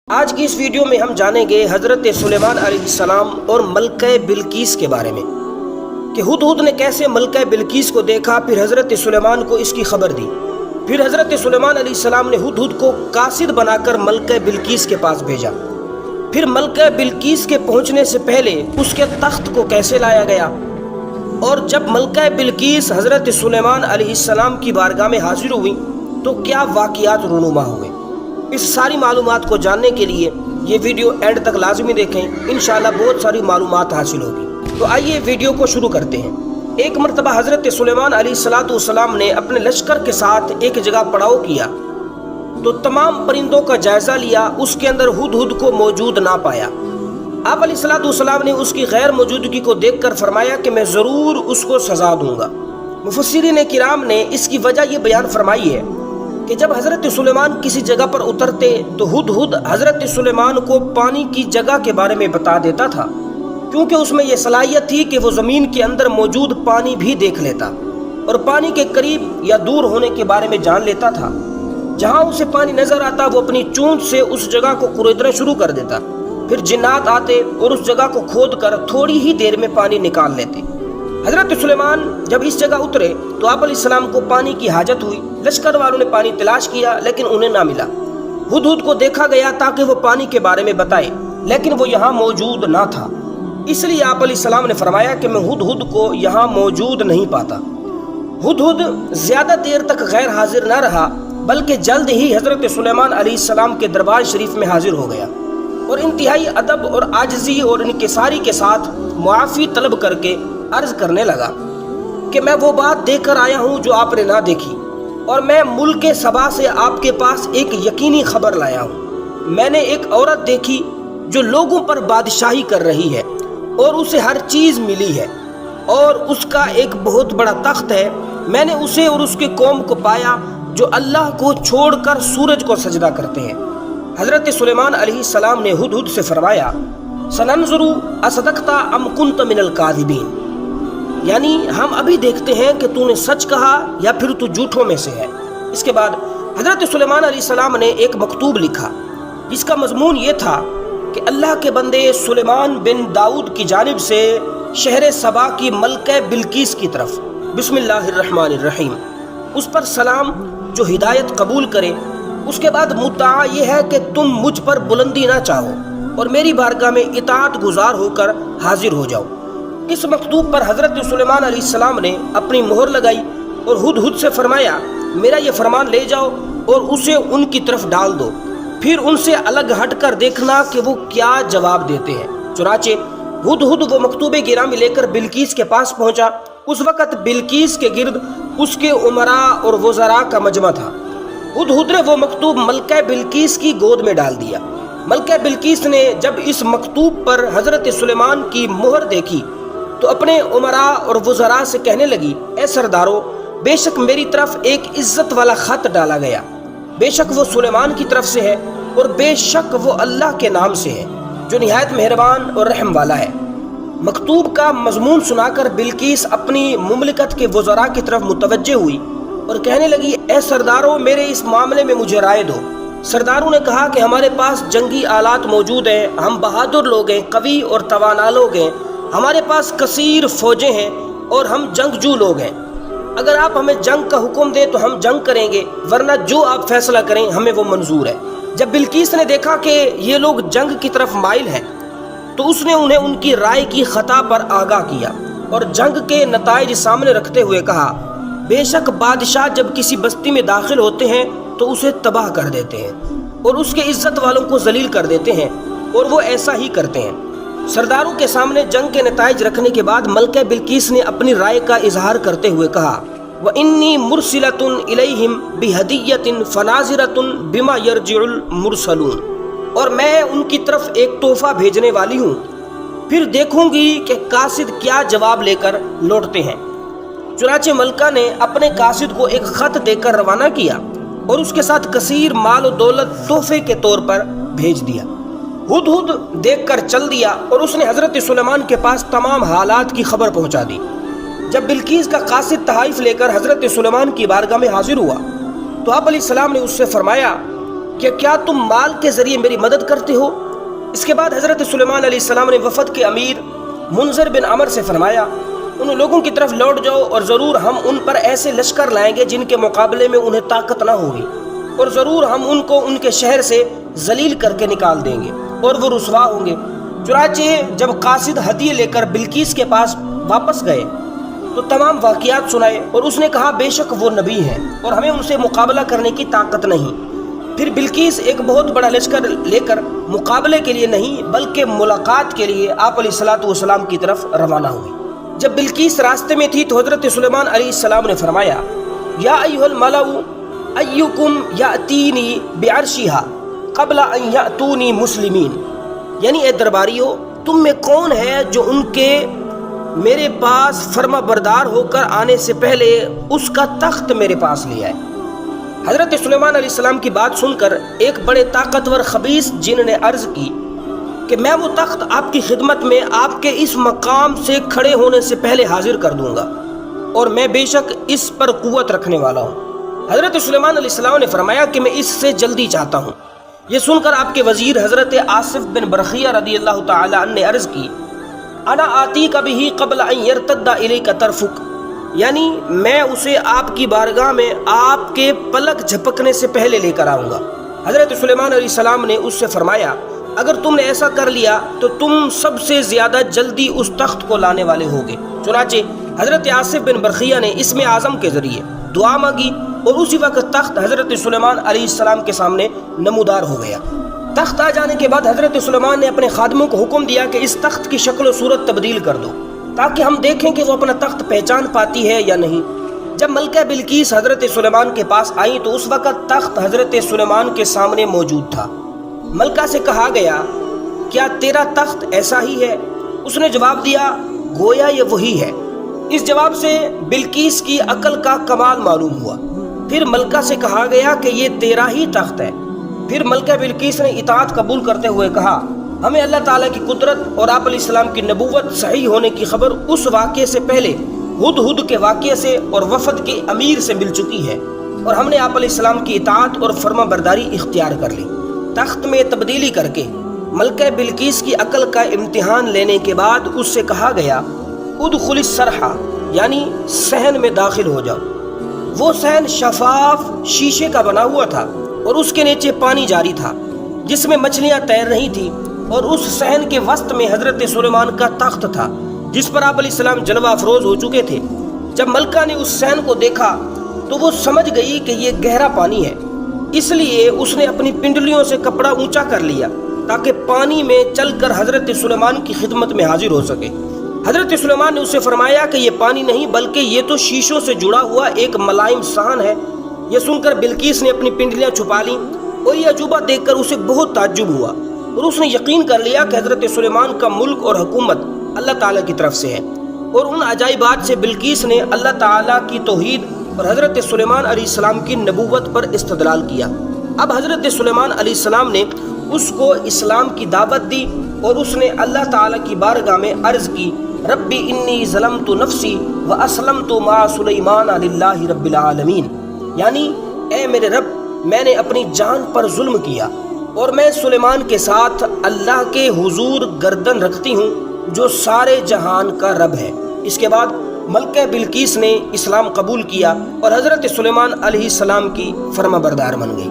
آج کی اس ویڈیو میں ہم جانیں گے حضرت سلیمان علیہ السلام اور ملکہ بلقیس کے بارے میں کہ ہدہد نے کیسے ملکہ بلقیس کو دیکھا، پھر حضرت سلیمان کو اس کی خبر دی، پھر حضرت سلیمان علیہ السلام نے ہدہد کو قاصد بنا کر ملکہ بلقیس کے پاس بھیجا، پھر ملکہ بلقیس کے پہنچنے سے پہلے اس کے تخت کو کیسے لایا گیا، اور جب ملکہ بلقیس حضرت سلیمان علیہ السلام کی بارگاہ میں حاضر ہوئی تو کیا واقعات رونما ہوئے۔ اس ساری معلومات کو جاننے کے لیے یہ ویڈیو اینڈ تک لازمی دیکھیں، انشاءاللہ بہت ساری معلومات حاصل ہوگی۔ تو آئیے ویڈیو کو شروع کرتے ہیں۔ ایک مرتبہ حضرت سلیمان علیہ السلام نے اپنے لشکر کے ساتھ ایک جگہ پڑاؤ کیا تو تمام پرندوں کا جائزہ لیا، اس کے اندر ہدہد کو موجود نہ پایا۔ آپ علیہ السلام نے اس کی غیر موجودگی کو دیکھ کر فرمایا کہ میں ضرور اس کو سزا دوں گا۔ مفسرین کرام نے اس کی وجہ یہ بیان فرمائی ہے کہ جب حضرت سلیمان کسی جگہ پر اترتے تو ہدہد حضرت سلیمان کو پانی کی جگہ کے بارے میں بتا دیتا تھا، کیونکہ اس میں یہ صلاحیت تھی کہ وہ زمین کے اندر موجود پانی بھی دیکھ لیتا اور پانی کے قریب یا دور ہونے کے بارے میں جان لیتا تھا۔ جہاں اسے پانی نظر آتا وہ اپنی چونچ سے اس جگہ کو کریدنا شروع کر دیتا، پھر جنات آتے اور اس جگہ کو کھود کر تھوڑی ہی دیر میں پانی نکال لیتے۔ حضرت سلیمان جب اس جگہ اترے تو آپ علیہ السلام کو پانی کی حاجت ہوئی۔ لشکر والوں نے پانی تلاش کیا لیکن انہیں نہ ملا۔ ہدہد کو دیکھا گیا تاکہ وہ پانی کے بارے میں بتائے، لیکن وہ یہاں موجود نہ تھا، اس لیے آپ علیہ السلام نے فرمایا کہ میں ہدہد کو یہاں موجود نہیں پاتا۔ ہدہد زیادہ دیر تک غیر حاضر نہ رہا، بلکہ جلد ہی حضرت سلیمان علیہ السلام کے دربار شریف میں حاضر ہو گیا اور انتہائی ادب اور عاجزی اور انکساری کے ساتھ معافی طلب کر کے عرض کرنے لگا کہ میں وہ بات دیکھ کر آیا ہوں جو آپ نے نہ دیکھی، اور میں ملک سبا سے آپ کے پاس ایک یقینی خبر لایا ہوں۔ میں نے ایک عورت دیکھی جو لوگوں پر بادشاہی کر رہی ہے اور اسے ہر چیز ملی ہے اور اس کا ایک بہت بڑا تخت ہے۔ میں نے اسے اور اس کی قوم کو پایا جو اللہ کو چھوڑ کر سورج کو سجدہ کرتے ہیں۔ حضرت سلیمان علیہ السلام نے ہدہد سے فرمایا سننظر اصدقت ام کنت من الکاذبین، یعنی ہم ابھی دیکھتے ہیں کہ تو نے سچ کہا یا پھر تو جھوٹوں میں سے ہے۔ اس کے بعد حضرت سلیمان علیہ السلام نے ایک مکتوب لکھا جس کا مضمون یہ تھا کہ اللہ کے بندے سلیمان بن داؤد کی جانب سے شہر سبا کی ملکہ بلقیس کی طرف، بسم اللہ الرحمن الرحیم، اس پر سلام جو ہدایت قبول کرے۔ اس کے بعد مدعا یہ ہے کہ تم مجھ پر بلندی نہ چاہو اور میری بارگاہ میں اطاعت گزار ہو کر حاضر ہو جاؤ۔ اس مکتوب پر حضرت سلیمان علیہ السلام نے اپنی مہر لگائی اور ہدہد سے فرمایا میرا یہ فرمان لے جاؤ اور اسے ان کی طرف ڈال دو، پھر ان سے الگ ہٹ کر دیکھنا کہ وہ کیا جواب دیتے ہیں۔ چنانچہ ہدہد وہ مکتوب گرامی لے کر بلقیس کے پاس پہنچا۔ اس وقت بلقیس کے گرد اس کے امراء اور وزراء کا مجمع تھا۔ ہدہد نے وہ مکتوب ملکہ بلقیس کی گود میں ڈال دیا۔ ملکہ بلقیس نے جب اس مکتوب پر حضرت سلیمان کی مہر دیکھی تو اپنے امراء اور وزراء سے کہنے لگی اے سردارو، بے شک میری طرف ایک عزت والا خط ڈالا گیا، بے شک وہ سلیمان کی طرف سے ہے اور بے شک وہ اللہ کے نام سے ہے جو نہایت مہربان اور رحم والا ہے۔ مکتوب کا مضمون سنا کر بلقیس اپنی مملکت کے وزراء کی طرف متوجہ ہوئی اور کہنے لگی اے سردارو، میرے اس معاملے میں مجھے رائے دو۔ سرداروں نے کہا کہ ہمارے پاس جنگی آلات موجود ہیں، ہم بہادر لوگ ہیں، قوی اور توانا لوگ ہیں، ہمارے پاس کثیر فوجیں ہیں اور ہم جنگجو لوگ ہیں۔ اگر آپ ہمیں جنگ کا حکم دیں تو ہم جنگ کریں گے، ورنہ جو آپ فیصلہ کریں ہمیں وہ منظور ہے۔ جب بلقیس نے دیکھا کہ یہ لوگ جنگ کی طرف مائل ہیں تو اس نے انہیں ان کی رائے کی خطا پر آگاہ کیا اور جنگ کے نتائج سامنے رکھتے ہوئے کہا بے شک بادشاہ جب کسی بستی میں داخل ہوتے ہیں تو اسے تباہ کر دیتے ہیں اور اس کے عزت والوں کو ذلیل کر دیتے ہیں، اور وہ ایسا ہی کرتے ہیں۔ سرداروں کے سامنے جنگ کے نتائج رکھنے کے بعد ملکہ بلقیس نے اپنی رائے کا اظہار کرتے ہوئے کہا وَإِنِّي مُرْسِلَةٌ إِلَيْهِمْ بِهَدِيَّةٍ فَنَاظِرَةٌ بِمَا يَرْجِعُ الْمُرْسَلُونَ، اور میں ان کی طرف ایک تحفہ بھیجنے والی ہوں، پھر دیکھوں گی کہ قاصد کیا جواب لے کر لوٹتے ہیں۔ چنانچہ ملکہ نے اپنے قاصد کو ایک خط دے کر روانہ کیا اور اس کے ساتھ کثیر مال و دولت تحفے کے طور پر بھیج دیا۔ ہدہد دیکھ کر چل دیا اور اس نے حضرت سلیمان کے پاس تمام حالات کی خبر پہنچا دی۔ جب بلقیس کا قاصد تحائف لے کر حضرت سلیمان کی بارگاہ میں حاضر ہوا تو آپ علیہ السلام نے اس سے فرمایا کہ کیا تم مال کے ذریعے میری مدد کرتے ہو؟ اس کے بعد حضرت سلیمان علیہ السلام نے وفد کے امیر منذر بن عمر سے فرمایا ان لوگوں کی طرف لوٹ جاؤ اور ضرور ہم ان پر ایسے لشکر لائیں گے جن کے مقابلے میں انہیں طاقت نہ ہوگی، اور ضرور ہم ان کو ان کے شہر سے ذلیل کر کے نکال دیں گے اور وہ رسوا ہوں گے۔ چنانچہ جب قاصد ہدیے لے کر بلقیس کے پاس واپس گئے تو تمام واقعات سنائے، اور اس نے کہا بے شک وہ نبی ہیں اور ہمیں ان سے مقابلہ کرنے کی طاقت نہیں۔ پھر بلقیس ایک بہت بڑا لشکر لے کر مقابلے کے لیے نہیں بلکہ ملاقات کے لیے آپ علیہ السلام کی طرف روانہ ہوئی۔ جب بلقیس راستے میں تھی تو حضرت سلیمان علیہ السلام نے فرمایا یا ایھا الملأ ایکم یأتینی بعرشھا قبل ان یأتونی مسلمین، یعنی اے درباریو تم میں کون ہے جو ان کے میرے پاس فرما بردار ہو کر آنے سے پہلے اس کا تخت میرے پاس لے آئے۔ حضرت سلیمان علیہ السلام کی بات سن کر ایک بڑے طاقتور خبیث جن نے عرض کی کہ میں وہ تخت آپ کی خدمت میں آپ کے اس مقام سے کھڑے ہونے سے پہلے حاضر کر دوں گا، اور میں بے شک اس پر قوت رکھنے والا ہوں۔ حضرت سلیمان علیہ السلام نے فرمایا کہ میں اس سے جلدی چاہتا ہوں۔ یہ سن کر آپ کے وزیر حضرت آصف بن برخیہ رضی اللہ تعالی عنہ نے عرض کی انا آتیک بہ قبل ان یرتد الیک طرفک، یعنی میں اسے آپ کی بارگاہ میں آپ کے پلک جھپکنے سے پہلے لے کر آؤں گا۔ حضرت سلیمان علیہ السلام نے اس سے فرمایا اگر تم نے ایسا کر لیا تو تم سب سے زیادہ جلدی اس تخت کو لانے والے ہوگے۔ چنانچہ حضرت آصف بن برخیہ نے اسم اعظم کے ذریعے دعا مانگی اور اسی وقت تخت حضرت سلیمان علیہ السلام کے سامنے نمودار ہو گیا۔ تخت آ جانے کے بعد حضرت سلیمان نے اپنے خادموں کو حکم دیا کہ اس تخت کی شکل و صورت تبدیل کر دو تاکہ ہم دیکھیں کہ وہ اپنا تخت پہچان پاتی ہے یا نہیں۔ جب ملکہ بلقیس حضرت سلیمان کے پاس آئیں تو اس وقت تخت حضرت سلیمان کے سامنے موجود تھا۔ ملکہ سے کہا گیا کیا تیرا تخت ایسا ہی ہے؟ اس نے جواب دیا گویا یہ وہی ہے۔ اس جواب سے بلقیس کی عقل کا کمال معلوم ہوا۔ پھر ملکہ سے کہا گیا کہ یہ تیرا ہی تخت ہے۔ پھر ملکہ بلقیس نے اطاعت قبول کرتے ہوئے کہا ہمیں اللہ تعالیٰ کی قدرت اور آپ علیہ السلام کی نبوت صحیح ہونے کی خبر اس واقعے سے پہلے ہدہد کے واقعے سے اور وفد کے امیر سے مل چکی ہے، اور ہم نے آپ علیہ السلام کی اطاعت اور فرما برداری اختیار کر لی۔ تخت میں تبدیلی کر کے ملکہ بلقیس کی عقل کا امتحان لینے کے بعد اس سے کہا گیا ادخل الصرح، یعنی صحن میں داخل ہو جاؤ۔ وہ صحن شفاف شیشے کا بنا ہوا تھا اور اس کے نیچے پانی جاری تھا جس میں مچھلیاں تیر رہی تھیں، اور اس صحن کے وسط میں حضرت سلیمان کا تخت تھا جس پر آپ علیہ السلام جلوہ افروز ہو چکے تھے۔ جب ملکہ نے اس صحن کو دیکھا تو وہ سمجھ گئی کہ یہ گہرا پانی ہے، اس لیے اس نے اپنی پنڈلیوں سے کپڑا اونچا کر لیا تاکہ پانی میں چل کر حضرت سلیمان کی خدمت میں حاضر ہو سکے۔ حضرت سلیمان نے اس سے فرمایا کہ یہ پانی نہیں بلکہ یہ تو شیشوں سے جڑا ہوا ایک ملائم صحن ہے۔ یہ سن کر بلقیس نے اپنی پنڈلیاں چھپا لیں اور یہ عجوبہ دیکھ کر اسے بہت تعجب ہوا، اور اس نے یقین کر لیا کہ حضرت سلیمان کا ملک اور حکومت اللہ تعالیٰ کی طرف سے ہے، اور ان عجائبات سے بلقیس نے اللہ تعالیٰ کی توحید اور حضرت سلیمان علیہ السلام کی نبوت پر استدلال کیا۔ اب حضرت سلیمان علیہ السلام نے اس کو اسلام کی دعوت دی اور اس نے اللہ تعالیٰ کی بارگاہ میں عرض کی ربی انی ظلمت نفسی واسلمت مع سلیمان للہ رب العالمین، یعنی اے میرے رب میں نے اپنی جان پر ظلم کیا اور میں سلیمان کے ساتھ اللہ کے حضور گردن رکھتی ہوں جو سارے جہان کا رب ہے۔ اس کے بعد ملکہ بلقیس نے اسلام قبول کیا اور حضرت سلیمان علیہ السلام کی فرما بردار بن گئی۔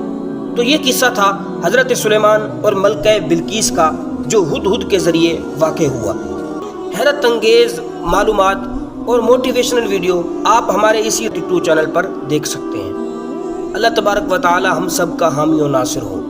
تو یہ قصہ تھا حضرت سلیمان اور ملکہ بلقیس کا جو ہدہد کے ذریعے واقع ہوا۔ حیرت انگیز معلومات اور موٹیویشنل ویڈیو آپ ہمارے اسی یوٹیوب چینل پر دیکھ سکتے ہیں۔ اللہ تبارک و تعالی ہم سب کا حامی و ناصر ہو۔